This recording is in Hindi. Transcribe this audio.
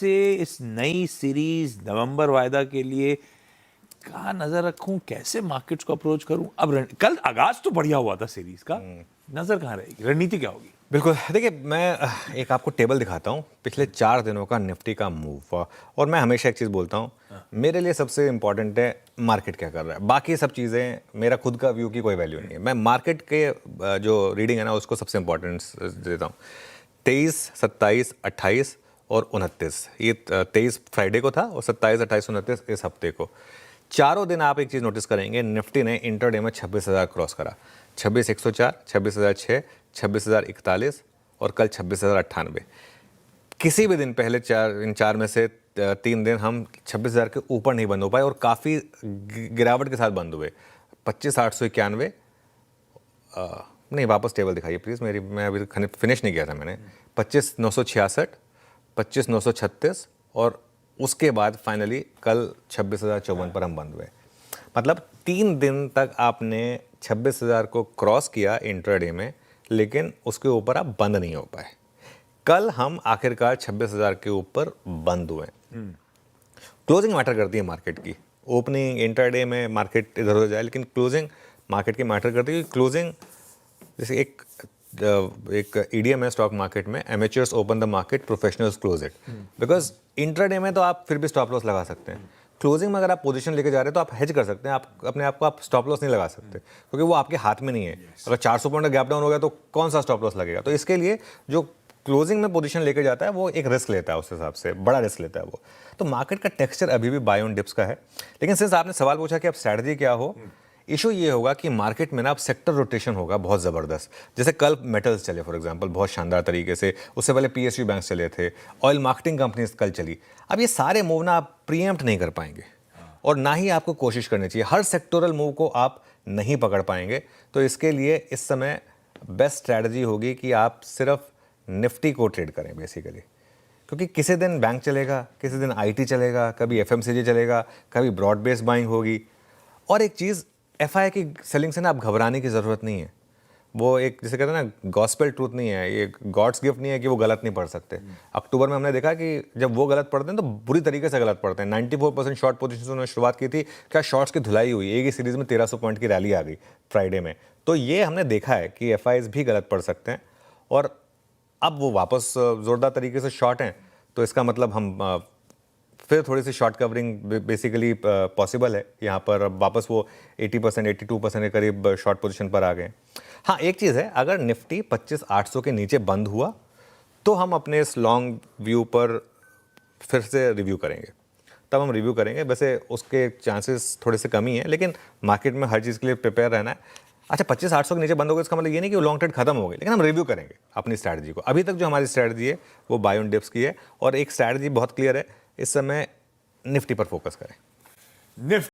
से इस नई सीरीज नवंबर वायदा के लिए कहाँ नजर रखूं, कैसे मार्केट्स को अप्रोच करूं? अब कल आगाज तो बढ़िया हुआ था सीरीज का, नजर कहाँ रहेगी, रणनीति क्या होगी? बिल्कुल, देखिए मैं एक आपको टेबल दिखाता हूँ पिछले 4 दिनों का निफ्टी का मूव। और मैं हमेशा एक चीज़ बोलता हूँ, मेरे लिए सबसे इंपॉर्टेंट है मार्केट क्या कर रहा है, बाकी सब चीज़ें मेरा खुद का व्यू की कोई वैल्यू नहीं है। मैं मार्केट के जो रीडिंग है ना उसको सबसे इंपॉर्टेंस देता हूँ। 23, 27, 28 और 29, ये 23 फ्राइडे को था और 27, 28, 29 इस हफ्ते को। चारों दिन आप एक चीज़ नोटिस करेंगे, निफ्टी ने इंटरडे में 26,000 क्रॉस करा। 26,104, 26,006, 26,041 और कल 26,098। किसी भी दिन पहले इन चार में से 3 दिन हम 26,000 के ऊपर नहीं बंद हो पाए और काफ़ी गिरावट के साथ बंद हुए। 25,891 नहीं, वापस टेबल दिखाइए प्लीज़ मेरी, मैं अभी फिनिश नहीं किया था मैंने। 25,966, 25,936 और उसके बाद फाइनली कल 26,054 पर हम बंद हुए। मतलब 3 दिन तक आपने 26,000 को क्रॉस किया इंट्राडे में, लेकिन उसके ऊपर आप बंद नहीं हो पाए। कल हम आखिरकार 26,000 के ऊपर बंद हुए। क्लोजिंग मैटर करती है मार्केट की। ओपनिंग इंट्राडे में मार्केट इधर उधर जाए, लेकिन क्लोजिंग मार्केट की मैटर करती है। क्लोजिंग जैसे एक ईडीएम है स्टॉक मार्केट में, amateurs open the market, professionals close it. Because intraday में तो आप फिर भी स्टॉप लॉस लगा सकते हैं। क्लोजिंग में अगर आप पोजीशन लेके जा रहे हैं तो आप हेज कर सकते हैं, आप अपने आप को आप स्टॉप लॉस नहीं लगा सकते क्योंकि वो आपके हाथ में नहीं है। अगर 400 पॉइंट का गैप डाउन हो गया तो कौन सा स्टॉप लॉस लगेगा? तो इसके लिए जो क्लोजिंग में पोजीशन लेके जाता है वो एक रिस्क लेता है, उस हिसाब से बड़ा रिस्क लेता है वो। तो मार्केट का टेक्सचर अभी भी बाय ऑन डिप्स का है। लेकिन सिंस आपने सवाल पूछा कि अब स्ट्रैटेजी क्या हो, इशू ये होगा कि मार्केट में ना अब सेक्टर रोटेशन होगा बहुत ज़बरदस्त। जैसे कल मेटल्स चले फॉर एग्जांपल बहुत शानदार तरीके से, उससे पहले पीएसयू बैंक चले थे, ऑयल मार्केटिंग कंपनीज कल चली। अब ये सारे मूव ना आप प्रीएम्प्ट नहीं कर पाएंगे और ना ही आपको कोशिश करनी चाहिए। हर सेक्टोरल मूव को आप नहीं पकड़ पाएंगे। तो इसके लिए इस समय बेस्ट स्ट्रैटेजी होगी कि आप सिर्फ निफ्टी को ट्रेड करें बेसिकली, क्योंकि किसी दिन बैंक चलेगा, किसी दिन आईटी चलेगा, कभी एफएमसीजी चलेगा, कभी ब्रॉड बेस्ड बाइंग होगी। और एक चीज़, एफआई की सेलिंग से ना आप घबराने की ज़रूरत नहीं है। वो एक जैसे कहते हैं ना, गॉस्पेल ट्रूथ नहीं है, ये गॉड्स गिफ्ट नहीं है कि वो गलत नहीं पढ़ सकते। अक्टूबर में हमने देखा कि जब वो गलत पढ़ते हैं तो बुरी तरीके से गलत पढ़ते हैं। 94% शॉर्ट पोजीशन से उन्होंने शुरुआत की थी, क्या शॉर्ट्स की धुलाई हुई, एक ही सीरीज़ में 1300 पॉइंट की रैली आ गई फ्राइडे में। तो ये हमने देखा है कि एफआईज भी गलत पढ़ सकते हैं और अब वो वापस ज़ोरदार तरीके से शॉर्ट हैं। तो इसका मतलब हम फिर थोड़ी सी शॉर्ट कवरिंग बेसिकली पॉसिबल है यहाँ पर। अब वापस वो 80%, 82% के करीब शॉर्ट पोजीशन पर आ गए। हाँ, एक चीज़ है, अगर निफ्टी 25,800 के नीचे बंद हुआ तो हम अपने इस लॉन्ग व्यू पर फिर से रिव्यू करेंगे, तब हम रिव्यू करेंगे। वैसे उसके चांसेस थोड़े से कम ही हैं, लेकिन मार्केट में हर चीज़ के लिए प्रिपेयर रहना है। अच्छा, 25,800 के नीचे बंद होगा इसका मतलब ये नहीं कि वो लॉन्ग ट्रेड खत्म हो गई, लेकिन हम रिव्यू करेंगे अपनी स्ट्रैटेजी को। अभी तक जो हमारी स्ट्रैटेजी है वो बाय ऑन डिप्स की है और एक स्ट्रैटेजी बहुत क्लियर है, इस समय निफ्टी पर फोकस करें। निफ्टी